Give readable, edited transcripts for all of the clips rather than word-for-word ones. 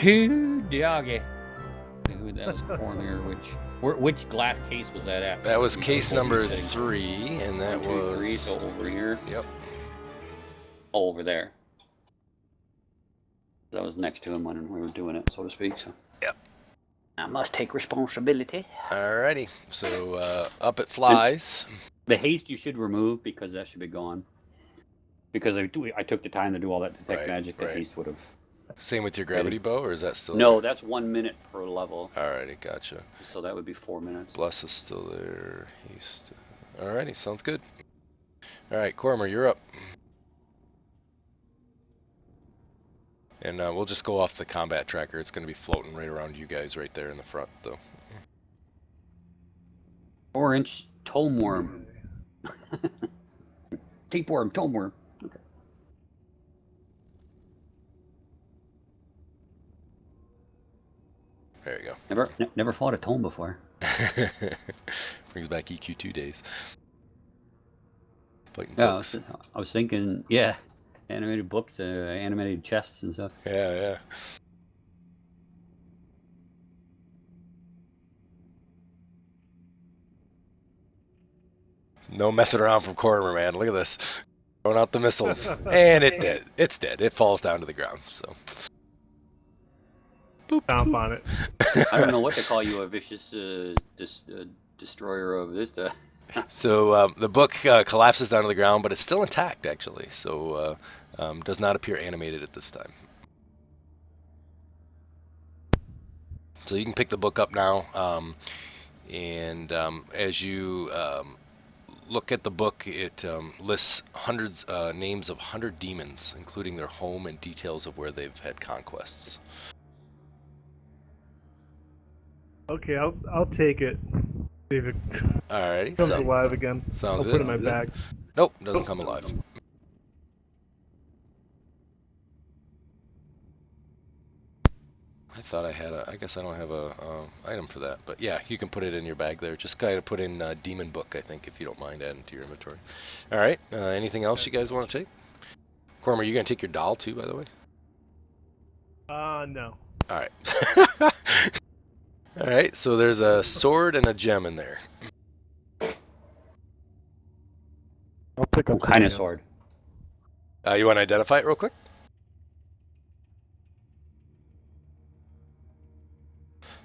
Who doggy? Who that was corner? Which glass case was that at? That was case number 3, and that 1, 2, 3, was so over here. Yep. Oh, over there. That was next to him when we were doing it, so to speak. So. Yep. I must take responsibility. Alrighty. So up it flies. And the haste you should remove because that should be gone. Because I took the time to do all that detect magic. The haste would have. Same with your gravity bow, or is that still No, there? that's 1 minute per level. Alrighty, gotcha. So that would be 4 minutes. Bless is still there. Haste. Alrighty, sounds good. Alright, Cormer, you're up. And we'll just go off the combat tracker. It's going to be floating right around you guys right there in the front, though. 4-inch tome worm. Tapeworm, tome worm. Okay. There you go. Never fought a tome before. Brings back EQ2 days. Fighting yeah, books. I was thinking, yeah, animated books, animated chests and stuff. Yeah. No messing around from Cormer, man. Look at this. Throwing out the missiles. And it's dead. It falls down to the ground, so. Boop. Stomp on it. I don't know what to call you, a vicious destroyer of this. So the book collapses down to the ground, but it's still intact, actually. So does not appear animated at this time. So you can pick the book up now, and as you look at the book, it lists names of 100 demons, including their home and details of where they've had conquests. Okay, I'll take it. See if it Alrighty, comes alive again. Sounds good. I'll put it in my bag. Nope, doesn't come alive. I thought I had I guess I don't have a item for that, but yeah, you can put it in your bag there. Just gotta put in Demon Book, I think, if you don't mind adding to your inventory. All right, anything else you guys want to take? Cormer, you gonna take your doll too, by the way? No. All right. All right, so there's a sword and a gem in there. I'll pick up what kind of sword? You want to identify it real quick?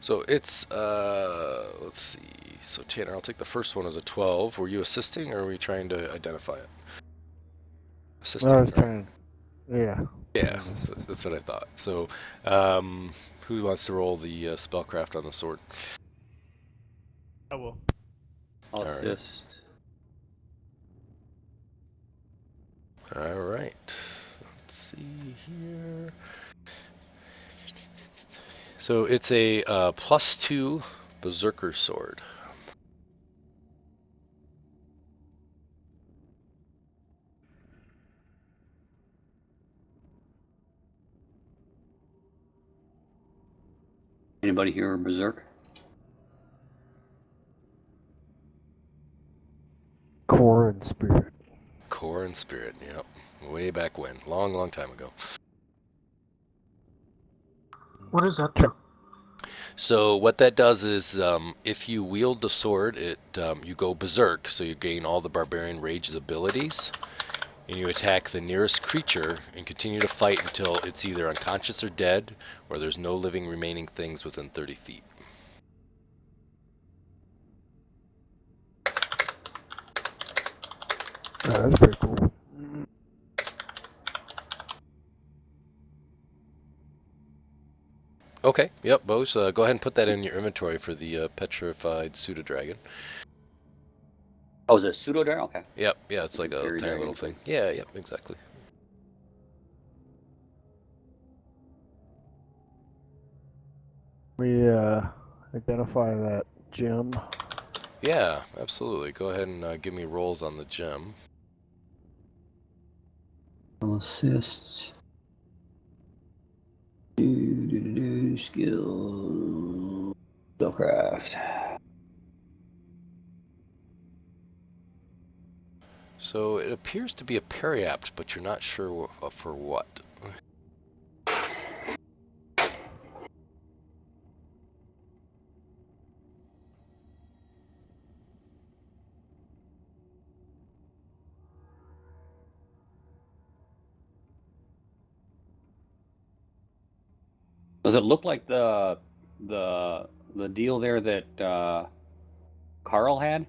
So it's, let's see. So Tanner, I'll take the first one as a 12. Were you assisting, or were you trying to identify it? Assisting, I was trying. Yeah. Yeah, that's what I thought. So, who wants to roll the spellcraft on the sword? I will. I'll assist. All right. Let's see here. So it's a +2 berserker sword. Anybody here berserk? Core and spirit. Core and spirit, yep. Way back when. Long time ago. What does that do? So what that does is, if you wield the sword, you go berserk, so you gain all the Barbarian Rage's abilities, and you attack the nearest creature and continue to fight until it's either unconscious or dead, or there's no living remaining things within 30 feet. Oh, that's pretty cool. Okay, yep, Bose, go ahead and put that in your inventory for the petrified pseudo-dragon. Oh, is it pseudo dragon? Okay. Yep, yeah, it's like a Fairy tiny dragon little thing. Yeah, yep, exactly. We identify that gem. Yeah, absolutely. Go ahead and give me rolls on the gem. I'll assist. Skill. Spellcraft. So it appears to be a periapt, but you're not sure for what. Does it look like the deal there that Carl had?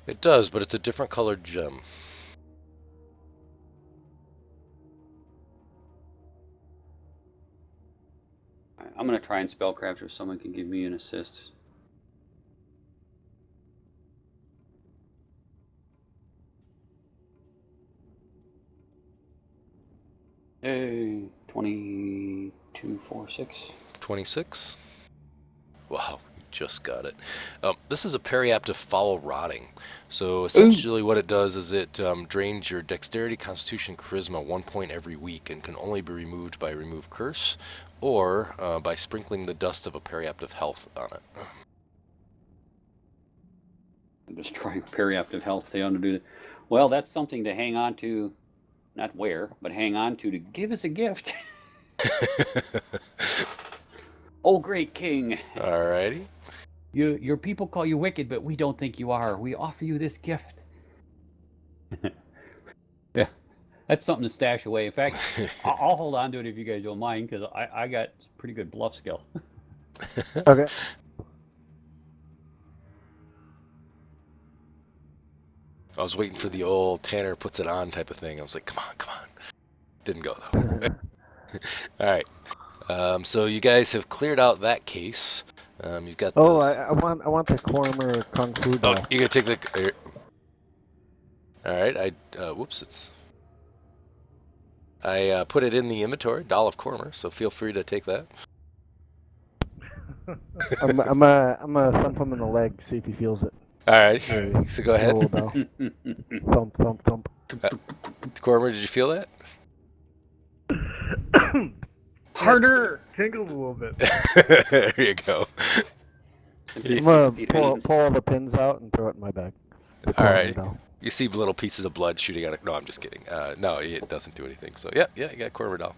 It does, but it's a different colored gem. I'm gonna try and spellcraft if someone can give me an assist. Hey, 2246. 26. Wow, you just got it. This is a periaptive foul rotting. So essentially what it does is it drains your dexterity, constitution, charisma 1 point every week and can only be removed by remove curse or by sprinkling the dust of a periaptive health on it. I'm just trying periaptive health to do that. Well, that's something to hang on to, not wear, but hang on to give as a gift. Oh, great king. Alrighty. Your people call you wicked, but we don't think you are. We offer you this gift. Yeah, that's something to stash away. In fact, I'll hold on to it if you guys don't mind, because I got pretty good bluff skill. Okay. I was waiting for the old Tanner puts it on type of thing. I was like, come on. Didn't go though. Alright. So you guys have cleared out that case. You've got Oh, those. I want the Cormer Kung Fu Oh, doll. you gotta take the. Alright, whoops, I put it in the inventory, Doll of Cormer, so feel free to take that. I'm gonna thump him in the leg, see if he feels it. Alright, Hey. so go ahead. Little doll. Thump, thump, thump. Cormer, did you feel that? Harder! Tingled a little bit. There you go. I'm gonna pull all the pins out and throw it in my bag. The Cormer Alright. doll. You see little pieces of blood shooting out of. No, I'm just kidding. No, it doesn't do anything. So, yeah, you got Cormer doll.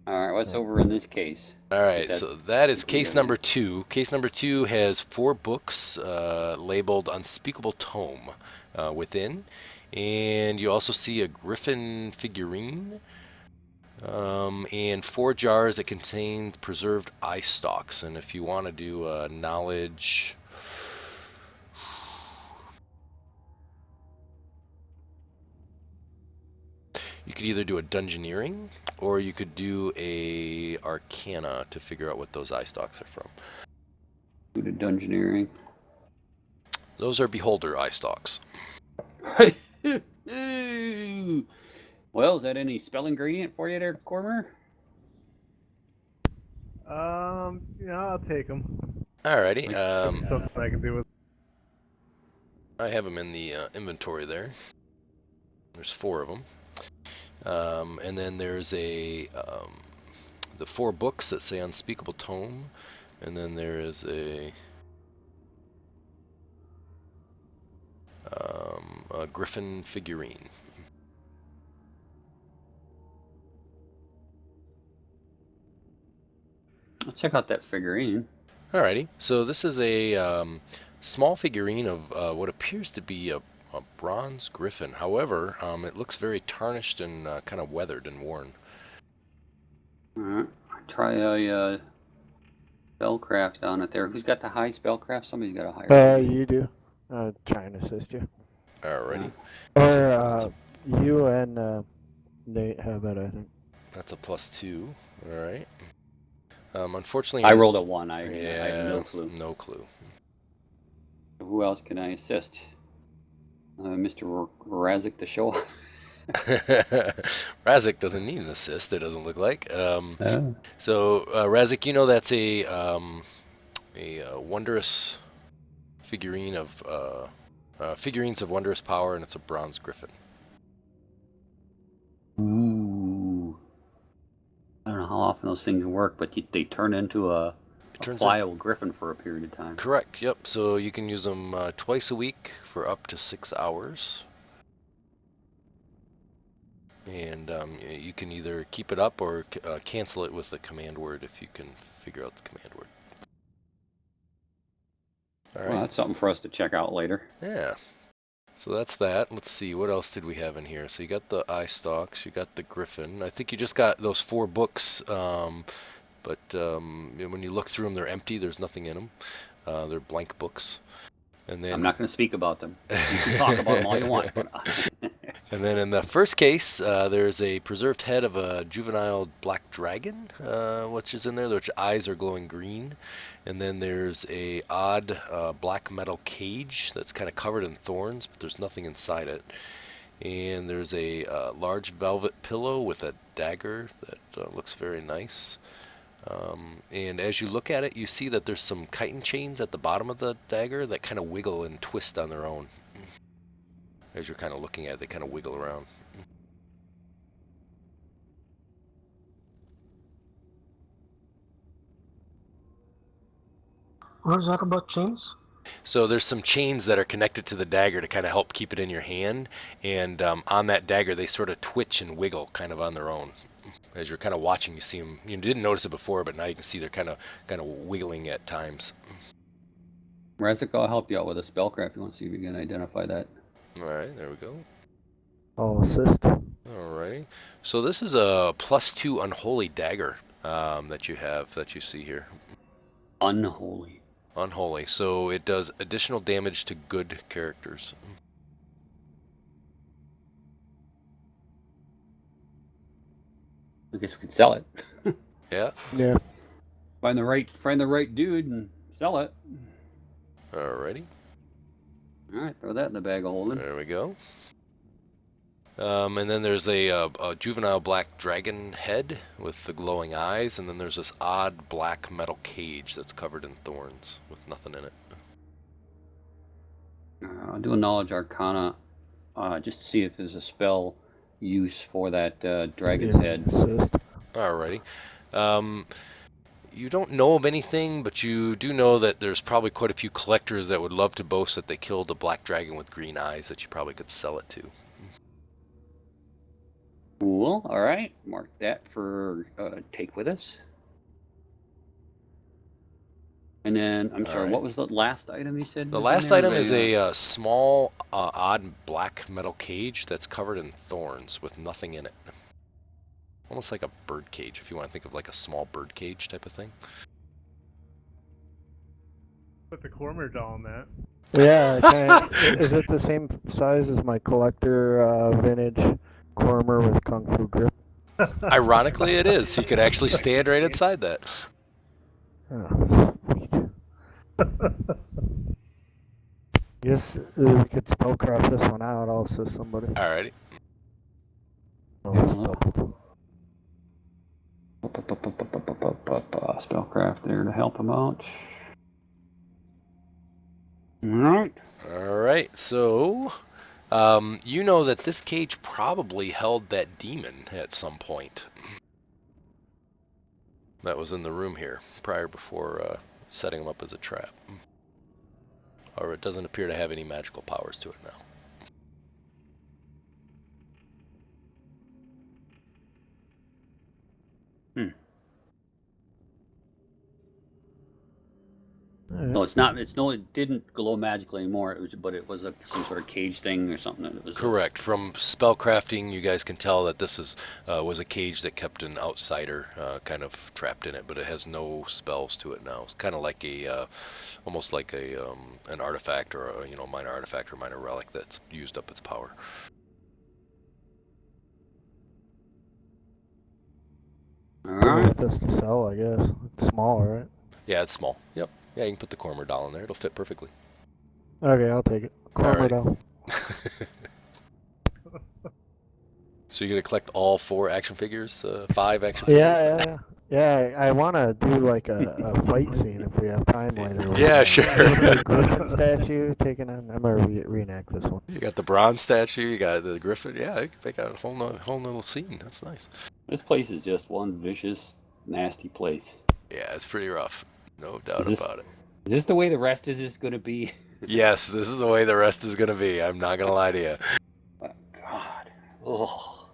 All right, what's over in this case? Alright, so that is case number 2. Case number 2 has 4 books labeled Unspeakable Tome within. And you also see a griffin figurine. And 4 jars that contain preserved eye stalks. And if you want to do a knowledge... You could either do a dungeoneering, or you could do a arcana to figure out what those eye stalks are from. Do the dungeoneering. Those are beholder eye stalks. Well, is that any spell ingredient for you there, Cormer? Yeah, I'll take them. Alrighty. Something I can do with. I have them in the inventory there. There's 4 of them. And then there's the 4 books that say Unspeakable Tome. And then there is a griffin figurine. I'll check out that figurine. Alrighty. So this is a small figurine of what appears to be a bronze griffin. However, it looks very tarnished and kind of weathered and worn. Alright, try a spellcraft on it there. Who's got the high spellcraft? Somebody's got a higher. You do. I'll try and assist you. Alrighty. Or you and Nate have it, I think. That's a +2. Alright. Unfortunately, I rolled a 1. I Yeah, have no clue. No clue. Who else can I assist? Mr. Razik to show up. Razik doesn't need an assist. It doesn't look like. So Razik, you know that's a wondrous figurine of figurines of wondrous power, and it's a bronze griffin. Ooh. I don't know how often those things work, but they turn into a flyable griffin for a period of time. Correct. Yep. So you can use them twice a week for up to 6 hours. And you can either keep it up or cancel it with the command word if you can figure out the command word. All right. Well, that's something for us to check out later. Yeah. So that's that. Let's see. What else did we have in here? So you got the eye stalks. You got the griffin. I think you just got those 4 books. But but when you look through them, they're empty. There's nothing in them. They're blank books. And then I'm not going to speak about them. You can talk about them all you want. And then in the first case, there's a preserved head of a juvenile black dragon, which is in there, which eyes are glowing green. And then there's a odd black metal cage that's kind of covered in thorns, but there's nothing inside it. And there's a large velvet pillow with a dagger that looks very nice. And as you look at it, you see that there's some chitin chains at the bottom of the dagger that kind of wiggle and twist on their own. As you're kind of looking at it, they kind of wiggle around. What is that about chains? So there's some chains that are connected to the dagger to kind of help keep it in your hand. And on that dagger, they sort of twitch and wiggle kind of on their own. As you're kind of watching, you see them. You didn't notice it before, but now you can see they're kind of wiggling at times. Razik, I'll help you out with a spellcraft. You want to see if you can identify that. All right, there we go. I'll assist. Alrighty. So this is a +2 unholy dagger that you see here. Unholy. Unholy. So it does additional damage to good characters. I guess we could sell it. Yeah. Yeah. Find the right dude and sell it. Alrighty. All right, throw that in the bag of holding. There we go. And then there's a juvenile black dragon head with the glowing eyes, and then there's this odd black metal cage that's covered in thorns with nothing in it. I'll do a knowledge arcana just to see if there's a spell use for that dragon's head. Assist. Alrighty. You don't know of anything, but you do know that there's probably quite a few collectors that would love to boast that they killed a black dragon with green eyes that you probably could sell it to. Cool. All right. Mark that for take with us. And then, I'm sorry, right. what was the last item you said? The was in last there? item is a small, odd black metal cage that's covered in thorns with nothing in it. Almost like a bird cage, if you want to think of like a small bird cage type of thing. Put the Cormer doll on that. Yeah. Is it the same size as my collector vintage Cormer with Kung Fu grip? Ironically, it is. He could actually stand right inside that. Oh, sweet. Guess we could spellcraft this one out. I'll assist somebody. Alrighty. Oh, it's doubled. Spellcraft there to help him out. All right. Alright, so you know that this cage probably held that demon at some point. That was in the room here before setting him up as a trap. Or it doesn't appear to have any magical powers to it now. No, it's not. It didn't glow magically anymore. It was some sort of cage thing or something. That was Correct. From spellcrafting, you guys can tell that this was a cage that kept an outsider kind of trapped in it, but it has no spells to it now. It's kind of like almost like an artifact or a minor artifact or minor relic that's used up its power. All right. With this to sell, I guess. It's small, right? Yeah, it's small. Yep. Yeah, you can put the Cormer doll in there. It'll fit perfectly. Okay, I'll take it. Cormer Alright. doll. So you're gonna collect all 4 action figures, 5 action figures? Yeah. I want to do like a fight scene if we have time later. Yeah, sure. The Griffin statue taking on. I'm gonna reenact this one. You got the bronze statue. You got the griffin. Yeah, you can make out a whole little scene. That's nice. This place is just one vicious, nasty place. Yeah, it's pretty rough. No doubt about it. Is this the way the rest is just going to be? Yes, this is the way the rest is gonna be. I'm not gonna lie to you. Oh, God. Oh.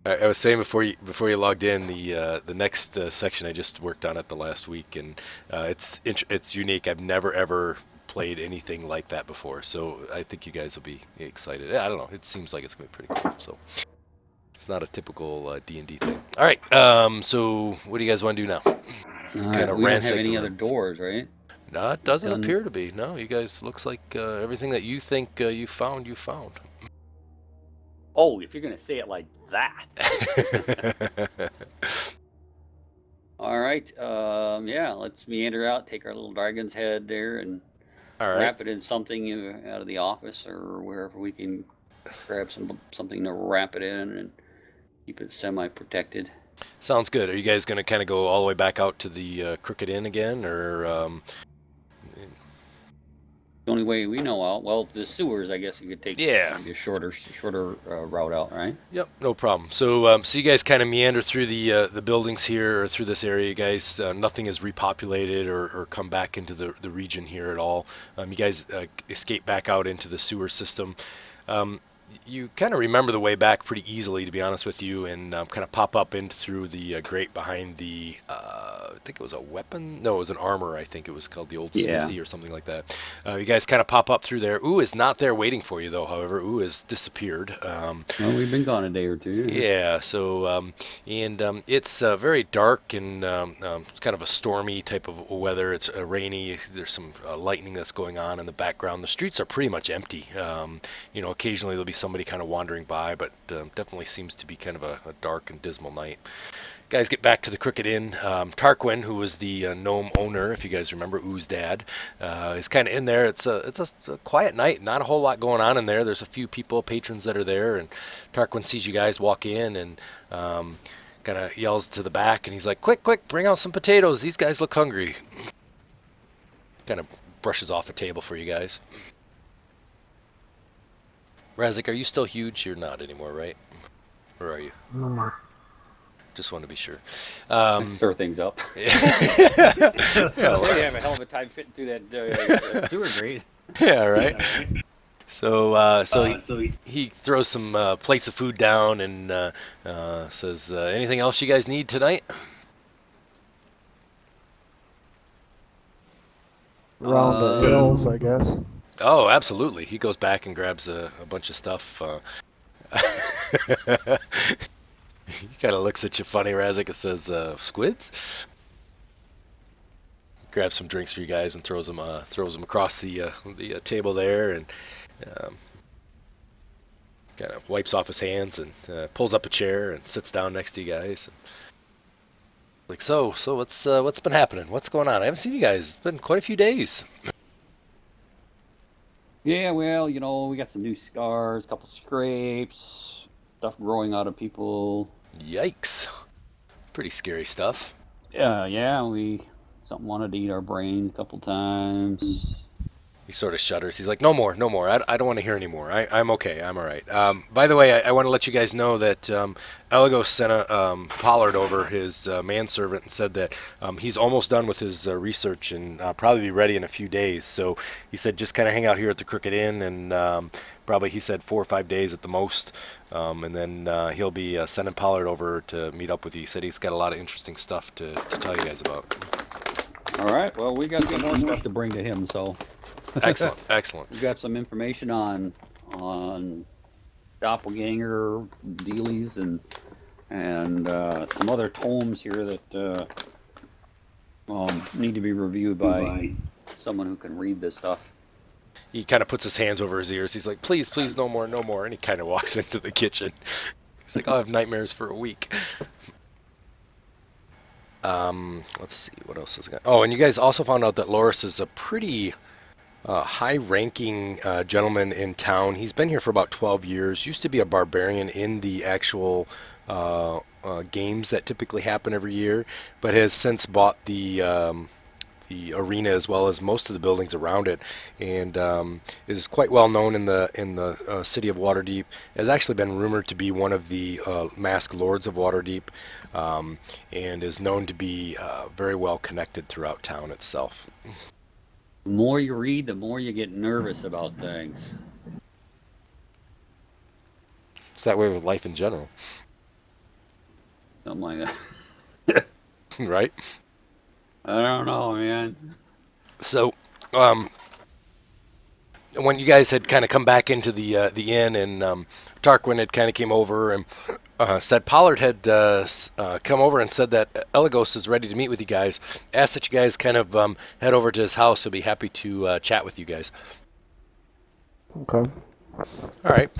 I was saying before you logged in, the next section I just worked on it the last week, and it's unique. I've never ever played anything like that before, so I think you guys will be excited. I don't know. It seems like it's gonna be pretty cool. So It's not a typical D&D thing. All right. So what do you guys want to do now? All right, Kinda we don't have ransack any the other room. doors, right? No, it doesn't Done. appear to be. No, you guys looks like everything that you think you found, you found. Oh, if you're gonna say it like that. All right. Yeah, let's meander out, take our little dragon's head there, and All right. wrap it in something out of the office or wherever we can grab something to wrap it in and keep it semi-protected. Sounds good. Are you guys going to kind of go all the way back out to the Crooked Inn again, or The only way we know out, well, the sewers, I guess you could take Yeah. maybe a shorter route out, right? Yep, no problem. So you guys kind of meander through the buildings here or through this area. You guys, nothing is repopulated or come back into the region here at all. You guys escape back out into the sewer system. You kind of remember the way back pretty easily, to be honest with you, and kind of pop up in through the grate behind the, I think it was a weapon? No, it was an armor, I think it was called the old smithy or something like that. You guys kind of pop up through there. Ooh is not there waiting for you, though, however. Ooh has disappeared. Well, we've been gone a day or two. Yeah, so, it's very dark and kind of a stormy type of weather. It's rainy. There's some lightning that's going on in the background. The streets are pretty much empty. Occasionally there'll be somebody kind of wandering by, but definitely seems to be kind of a dark and dismal night. Guys get back to the Crooked Inn. Tarquin, who was the gnome owner, if you guys remember, Oo's dad, is kind of in there. It's a quiet night, not a whole lot going on in there. There's a few people, patrons that are there, and Tarquin sees you guys walk in and kind of yells to the back, and he's like, quick, bring out some potatoes. These guys look hungry. Kind of brushes off a table for you guys. Razik, are you still huge? You're not anymore, right? Or are you? No more. Just want to be sure. Stir things up. Yeah, They have a hell of a time fitting through that sewer grate. yeah, right. So he throws some plates of food down and says, "Anything else you guys need tonight?" Round the hills, I guess. Oh, absolutely. He goes back and grabs a bunch of stuff. He kind of looks at you funny, Razik, and says, "Squids." Grabs some drinks for you guys and throws them across the table there, and kind of wipes off his hands and pulls up a chair and sits down next to you guys. Like, so what's been happening? What's going on? I haven't seen you guys. It's been quite a few days. Yeah, well, we got some new scars, a couple scrapes, stuff growing out of people. Yikes. Pretty scary stuff. Yeah, something wanted to eat our brain a couple times. He sort of shudders. He's like, no more. I don't want to hear anymore. I'm okay. I'm all right. By the way, I want to let you guys know that Eligos sent a Pollard over, his manservant, and said that he's almost done with his research and probably be ready in a few days. So he said just kind of hang out here at the Crooked Inn and probably, he said, 4 or 5 days at the most. And then he'll be sending Pollard over to meet up with you. He said he's got a lot of interesting stuff to tell you guys about. All right, well, we got some more stuff to bring to him, so... Excellent. We got some information on doppelganger dealies and some other tomes here that need to be reviewed by someone who can read this stuff. He kind of puts his hands over his ears. He's like, please, no more. And he kind of walks into the kitchen. He's like, I'll have nightmares for a week. Let's see, what else has got? Oh, and you guys also found out that Loris is a pretty high-ranking gentleman in town. He's been here for about 12 years. Used to be a barbarian in the actual games that typically happen every year, but has since bought the arena as well as most of the buildings around it, and is quite well known in the city of Waterdeep. Has actually been rumored to be one of the masked lords of Waterdeep, and is known to be very well connected throughout town itself. The more you read, the more you get nervous about things. It's that way with life in general. Something like that. Right? I don't know, man. So, when you guys had kind of come back into the inn, and Tarquin had kind of came over and said Pollard had come over and said that Elagos is ready to meet with you guys. Asked that you guys kind of head over to his house. He'll be happy to chat with you guys. Okay. All right.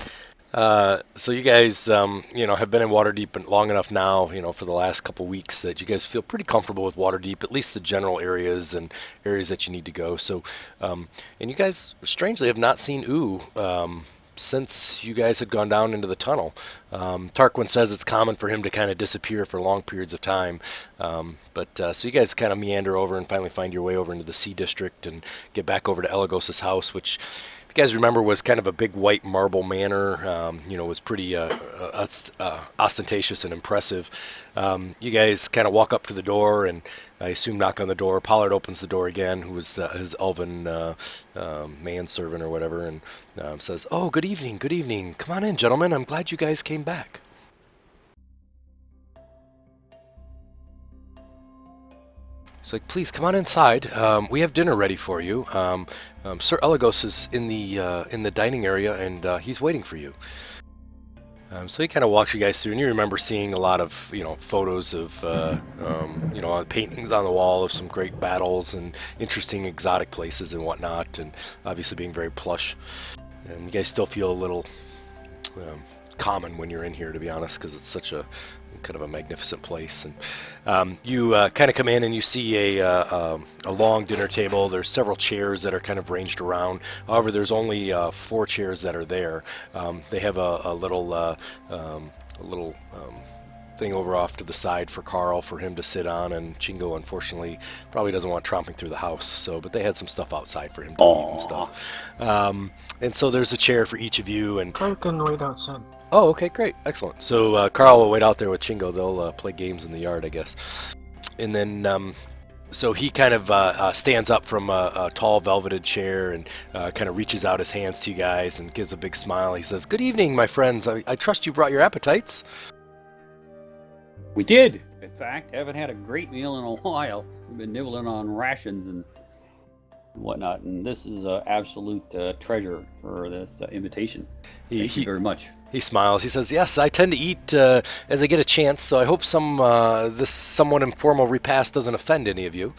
So you guys, have been in Waterdeep long enough now, for the last couple weeks that you guys feel pretty comfortable with Waterdeep, at least the general areas and areas that you need to go. So, and you guys strangely have not seen Ooh since you guys had gone down into the tunnel. Tarquin says it's common for him to kind of disappear for long periods of time. So you guys kind of meander over and finally find your way over into the Sea District and get back over to Elagos' house, which, if you guys remember, was kind of a big white marble manor. Was pretty ostentatious and impressive. You guys kind of walk up to the door and I assume knock on the door. Pollard opens the door again, who is his elven manservant or whatever, and says, "Oh, good evening, good evening. Come on in, gentlemen. I'm glad you guys came back." He's like, "Please come on inside. We have dinner ready for you. Sir Elagos is in the dining area, and he's waiting for you." So he kind of walks you guys through, and you remember seeing a lot of, photos of, paintings on the wall of some great battles and interesting exotic places and whatnot, and obviously being very plush. And you guys still feel a little common when you're in here, to be honest, because it's such a kind of a magnificent place. And you kind of come in and you see a long dinner table. There's several chairs that are kind of ranged around. However, there's only 4 chairs that are there. They have a little thing over off to the side for Carl for him to sit on, and Chingo unfortunately probably doesn't want tromping through the house. But they had some stuff outside for him to eat and stuff. And so there's a chair for each of you. And Carl can wait outside. oh, okay, great, excellent. So Carl will wait out there with Chingo. They'll play games in the yard, I guess. And then, so he kind of stands up from a tall velveted chair and kind of reaches out his hands to you guys and gives a big smile. He says, "Good evening, my friends. I trust you brought your appetites." We did. In fact, haven't had a great meal in a while. We've been nibbling on rations and whatnot, and this is an absolute treasure for this invitation. Thank you very much. He smiles. He says, "Yes, I tend to eat as I get a chance, so I hope this somewhat informal repast doesn't offend any of you."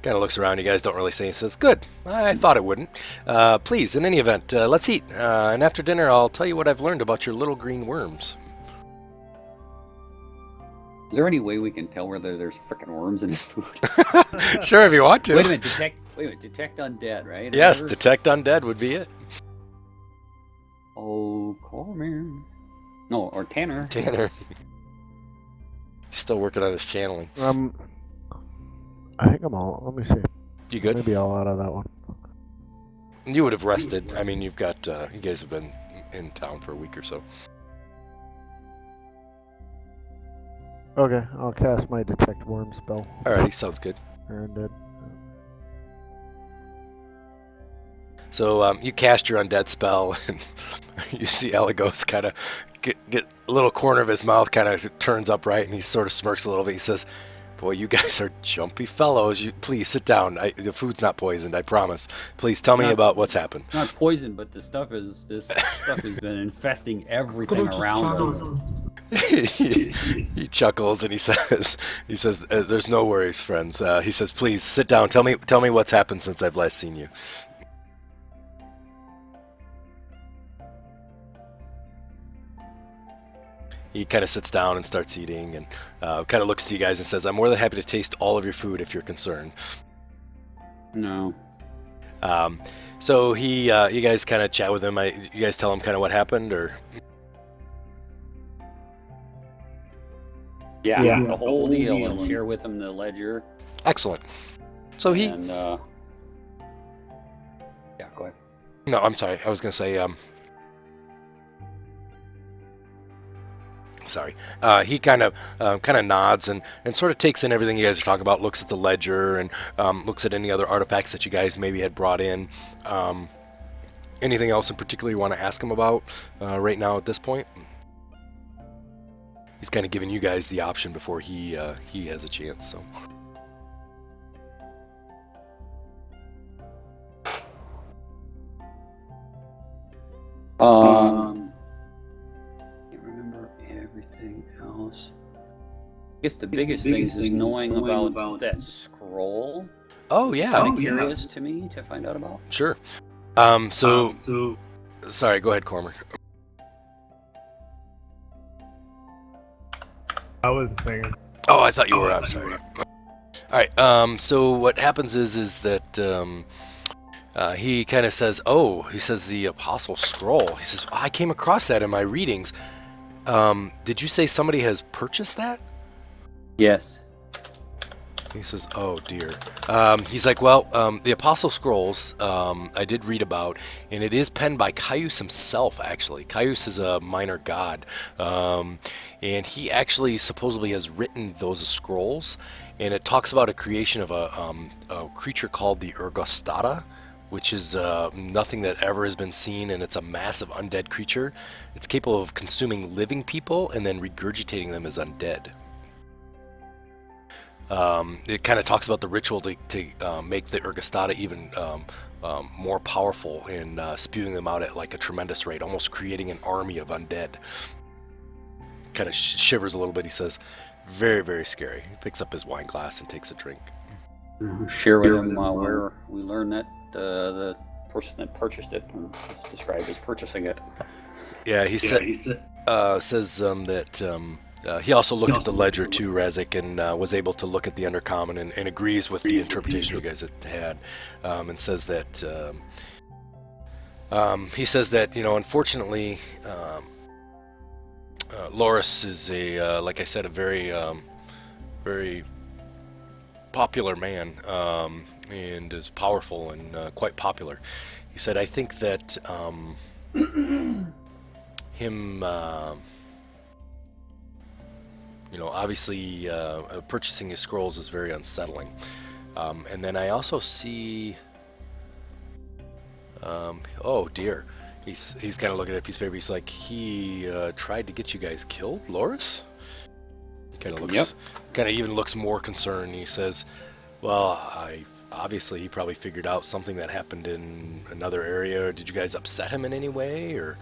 Kind of looks around. You guys don't really say. He says, "Good. I thought it wouldn't. Please, in any event, let's eat. And after dinner, I'll tell you what I've learned about your little green worms." Is there any way we can tell whether there's frickin' worms in his food? Sure, if you want to. Wait a minute, detect undead, right? Yes, detect undead would be it. Oh, Cormier. No, or Tanner. Tanner. He's still working on his channeling. I think I'm all. Let me see. You good? Maybe all out of that one. You would have rested. I mean, you've got. You guys have been in town for a week or so. Okay, I'll cast my detect worm spell. Alrighty, sounds good. They're undead. So you cast your undead spell, and you see Elagos kind of get a little corner of his mouth kind of turns upright, and he sort of smirks a little bit. He says, "Boy, you guys are jumpy fellows. Please sit down. The food's not poisoned, I promise. Please tell me about what's happened." Not poison, but this stuff has been infesting everything Could've just around us. channeled. He chuckles and he says, "There's no worries, friends." He says, "Please sit down. Tell me what's happened since I've last seen you." He kind of sits down and starts eating and kind of looks to you guys and says, "I'm more than happy to taste all of your food if you're concerned." No. So you guys kind of chat with him. You guys tell him kind of what happened, or? Yeah, the whole deal, and share with him the ledger. Excellent. So he. And, yeah, go ahead. No, I'm sorry. I was going to say. Sorry. He kind of nods and sort of takes in everything you guys are talking about. Looks at the ledger and looks at any other artifacts that you guys maybe had brought in. Anything else in particular you want to ask him about right now at this point? He's kind of giving you guys the option before he has a chance. So. guess the biggest things is knowing about that scroll. Oh yeah, Kind of curious to me to find out about. sure. Sorry, go ahead, Cormer. I was singing. Oh, I thought you were. I'm sorry. All right. So what happens is that he kind of says, "Oh," he says, "the Apostle Scroll." He says, "I came across that in my readings. Did you say somebody has purchased that?" Yes. He says, "Oh dear." He's like, "Well, the Apostle Scrolls I did read about, and it is penned by Caius himself. Actually, Caius is a minor god, and he actually supposedly has written those scrolls. And it talks about a creation of a creature called the Ergostata, which is nothing that ever has been seen, and it's a massive undead creature. It's capable of consuming living people and then regurgitating them as undead." It kind of talks about the ritual to make the Ergostata even more powerful and spewing them out at like a tremendous rate, almost creating an army of undead. Kind of shivers a little bit. He says, "Very, very scary." He picks up his wine glass and takes a drink. Share with him where we learned that the person that purchased it was described as purchasing it. Yeah, he says that he also looked at the ledger too, Razik, and was able to look at the Undercommon and agrees with the interpretation you guys had, and says that he says that unfortunately, Loris is like I said, a very very popular man, and is powerful and quite popular. He said, "I think that him." Obviously, purchasing his scrolls is very unsettling. And then I also see, oh dear, he's kind of looking at a piece of paper. He's like, he tried to get you guys killed, Loris. He kind of looks, kind of even looks more concerned. He says, "Well, obviously he probably figured out something that happened in another area. Did you guys upset him in any way, or?"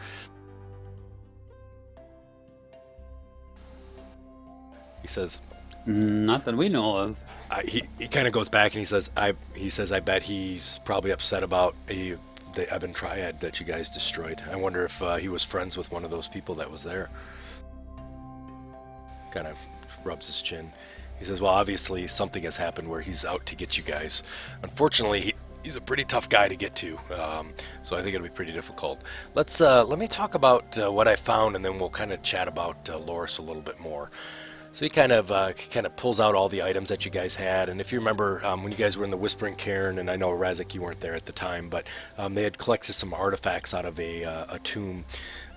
He says, "Not that we know of." He kind of goes back and he says, I bet he's probably upset about the Ebon Triad that you guys destroyed. I wonder if he was friends with one of those people that was there." Kind of rubs his chin. He says, "Well, obviously something has happened where he's out to get you guys. Unfortunately, he's a pretty tough guy to get to, so I think it'll be pretty difficult. Let me talk about what I found, and then we'll kind of chat about Loris a little bit more." So he kind of pulls out all the items that you guys had, and if you remember when you guys were in the Whispering Cairn, and I know Razik, you weren't there at the time, but they had collected some artifacts out of a tomb,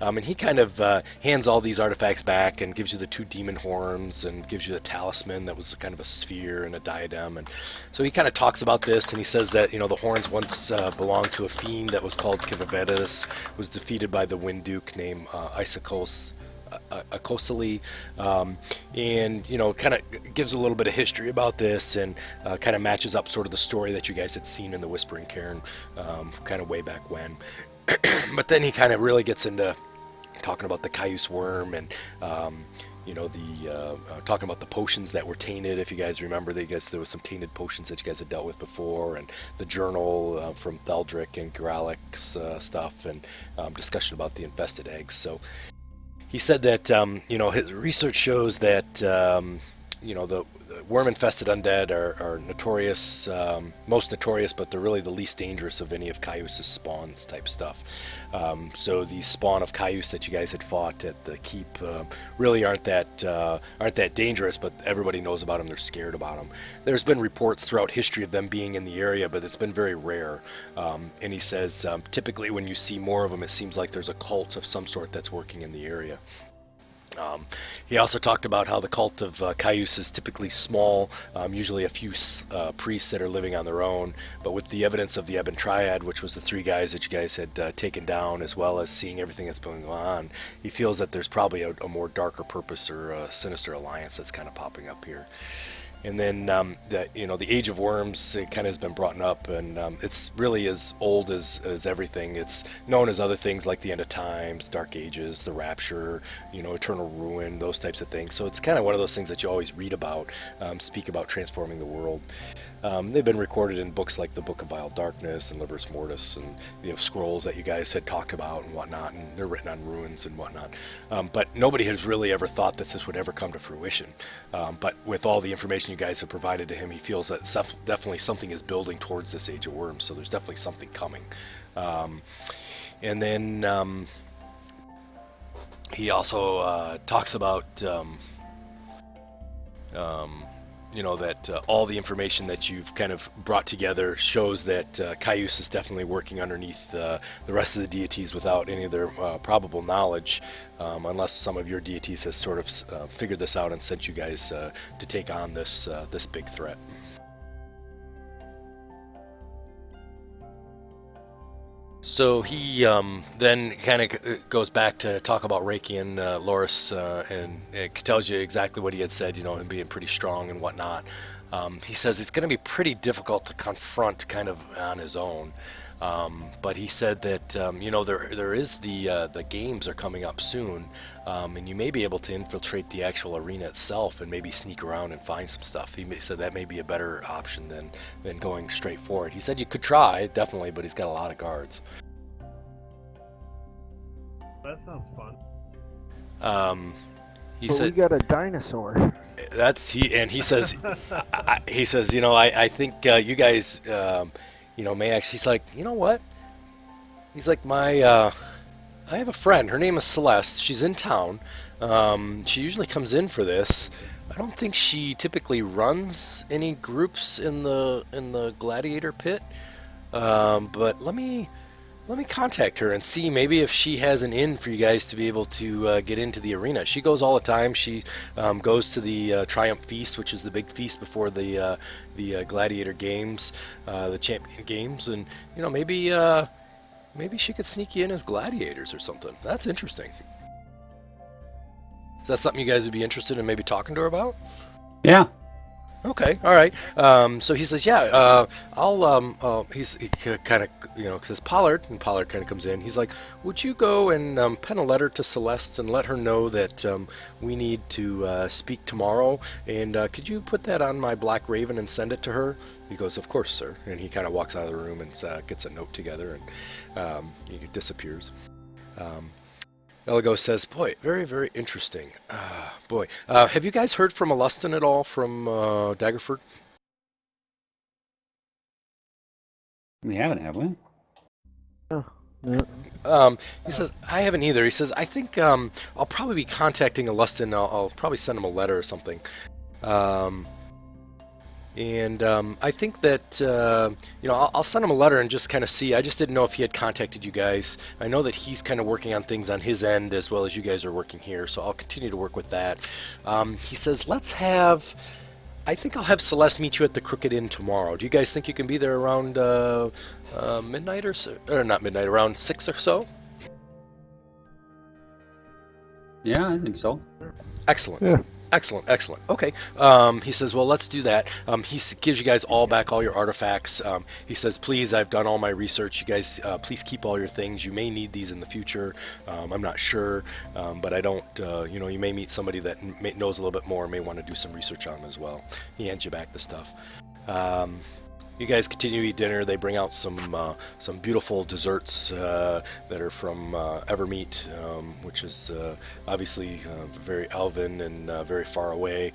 and he kind of hands all these artifacts back and gives you the 2 demon horns and gives you the talisman that was kind of a sphere and a diadem, and so he kind of talks about this, and he says that the horns once belonged to a fiend that was called Kivavedis, was defeated by the Wind Duke named Isakos. Akosali, and kind of gives a little bit of history about this, and kind of matches up sort of the story that you guys had seen in the Whispering Cairn, kind of way back when. But then he kind of really gets into talking about the Caius worm, and talking about the potions that were tainted. If you guys remember, there was some tainted potions that you guys had dealt with before, and the journal from Theldrick and Gralik's stuff, and discussion about the infested eggs. So he said that, his research shows that, the worm-infested undead are notorious, most notorious, but they're really the least dangerous of any of Caius's spawns type stuff. So the spawn of Caius that you guys had fought at the keep really aren't that dangerous, but everybody knows about them. They're scared about them. There's been reports throughout history of them being in the area, but it's been very rare. And he says typically when you see more of them, it seems like there's a cult of some sort that's working in the area. He also talked about how the cult of Caius is typically small, usually a few priests that are living on their own, but with the evidence of the Ebon Triad, which was the 3 guys that you guys had taken down, as well as seeing everything that's going on, he feels that there's probably a more darker purpose or a sinister alliance that's kind of popping up here. And then the Age of Worms, it kind of has been brought up, and it's really as old as everything. It's known as other things like the End of Times, Dark Ages, the Rapture, Eternal Ruin, those types of things. So it's kind of one of those things that you always read about, speak about transforming the world. They've been recorded in books like the Book of Vile Darkness and Liberus Mortis, and scrolls that you guys had talked about and whatnot, and they're written on ruins and whatnot. But nobody has really ever thought that this would ever come to fruition. But with all the information you guys have provided to him, he feels that definitely something is building towards this Age of Worms. So there's definitely something coming. And then he also talks about that all the information that you've kind of brought together shows that Caius is definitely working underneath the rest of the deities without any of their probable knowledge, unless some of your deities has sort of figured this out and sent you guys to take on this big threat. So he then kind of goes back to talk about Reiki and Loris, and it tells you exactly what he had said, him being pretty strong and whatnot. He says it's going to be pretty difficult to confront kind of on his own. But he said that, there is the games are coming up soon, and you may be able to infiltrate the actual arena itself and maybe sneak around and find some stuff. He said that may be a better option than going straight for it. He said you could try, definitely, but he's got a lot of guards. That sounds fun. He But said we got a dinosaur. he says, I think you guys, may actually. He's like, you know what? He's like, I have a friend. Her name is Celeste. She's in town. She usually comes in for this. I don't think she typically runs any groups in the gladiator pit. But let me contact her and see maybe if she has an in for you guys to be able to get into the arena. She goes all the time. She goes to the Triumph Feast, which is the big feast before the gladiator games, the champion games, and maybe she could sneak you in as gladiators or something. That's interesting. Is that something you guys would be interested in maybe talking to her about? Yeah. Okay, all right. So he says, yeah, I'll, he kind of, says Pollard, and Pollard kind of comes in. He's like, would you go and pen a letter to Celeste and let her know that we need to speak tomorrow? And could you put that on my Black Raven and send it to her? He goes, of course, sir. And he kind of walks out of the room and gets a note together, and he disappears. Elgo says, boy, very, very interesting. Have you guys heard from Alustin at all from Daggerford? We haven't, have we? Oh, no. He says, I haven't either. He says, I think I'll probably be contacting Alustin. I'll probably send him a letter or something. And I think that, I'll send him a letter and just kind of see. I just didn't know if he had contacted you guys. I know that he's kind of working on things on his end as well as you guys are working here, so I'll continue to work with that. He says, I think I'll have Celeste meet you at the Crooked Inn tomorrow. Do you guys think you can be there around midnight or not midnight, around 6 or so? Yeah, I think so. Excellent. Yeah. Excellent. Okay. He says, well, let's do that. He gives you guys all back all your artifacts. He says, please, I've done all my research. You guys, please keep all your things. You may need these in the future. I'm not sure, but I don't, you may meet somebody that knows a little bit more, may want to do some research on them as well. He hands you back the stuff. You guys continue to eat dinner. They bring out some beautiful desserts that are from Evermeet, which is obviously very elven and very far away.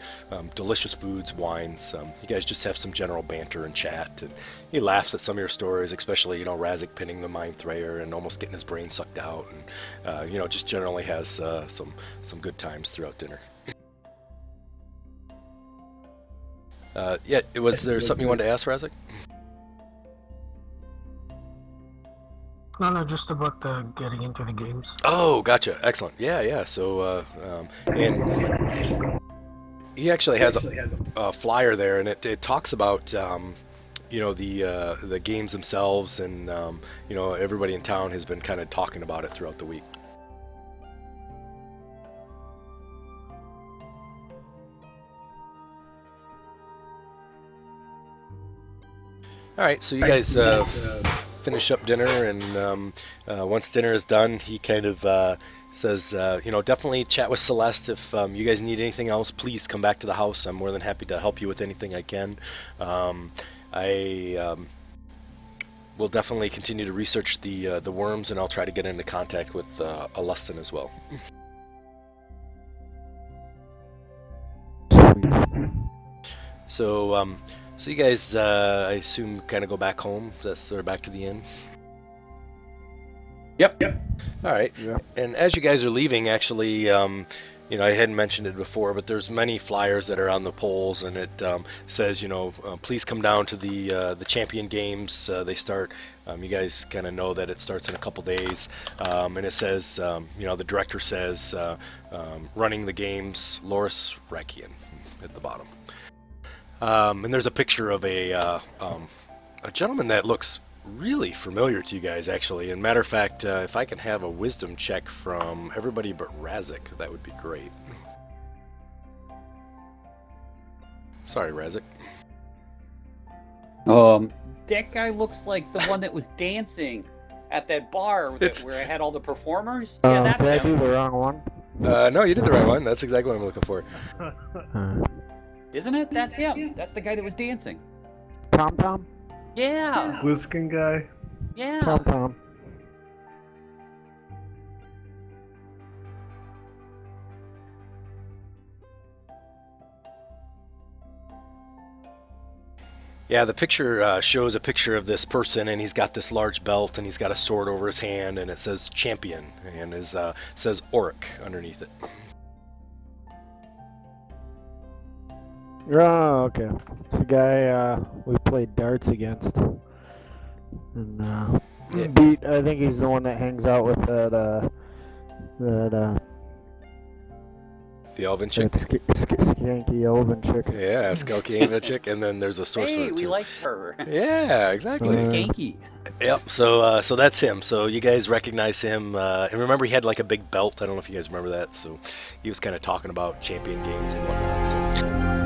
Delicious foods, wines. You guys just have some general banter and chat, and he laughs at some of your stories, especially Razik pinning the Mind Thrayer and almost getting his brain sucked out, and just generally has some good times throughout dinner. Was there something you wanted to ask, Razik? No, just about getting into the games. Oh, gotcha. Excellent. Yeah. So, and he actually has a flyer there, and it talks about, the games themselves, and, everybody in town has been kind of talking about it throughout the week. All right, so you guys finish up dinner, and once dinner is done, he kind of says, definitely chat with Celeste. If you guys need anything else, please come back to the house. I'm more than happy to help you with anything I can. I will definitely continue to research the worms, and I'll try to get into contact with Alustin as well. So you guys, I assume, kind of go back home, or back to the inn? Yep. All right. Yeah. And as you guys are leaving, actually, I hadn't mentioned it before, but there's many flyers that are on the poles, and it says, please come down to the Champion Games. They start. You guys kind of know that it starts in a couple days, and it says, the director says, running the games, Loris Rakian, at the bottom. And there's a picture of a gentleman that looks really familiar to you guys, actually. And matter of fact, if I can have a wisdom check from everybody but Razik, that would be great. Sorry, Razik. That guy looks like the one that was dancing at that bar where I had all the performers. Yeah, Did I that's do him. the wrong one? No, you did the right one. That's exactly what I'm looking for. Isn't it? That's him. That's the guy that was dancing. Tom? Yeah. Blue skin guy. Yeah. Tom. Yeah, the picture shows a picture of this person, and he's got this large belt, and he's got a sword over his hand, and it says Champion, and it says Auric underneath it. Oh, okay. It's the guy we played darts against. And beat, I think he's the one that hangs out with that The elven chick? skanky elven chick. Yeah, skunky elven chick, and then there's a sorcerer, Hey, we too. like her. Yeah, exactly. Skanky. Yep. So that's him. So you guys recognize him, and remember he had like a big belt. I don't know if you guys remember that. So he was kind of talking about Champion Games and whatnot. So.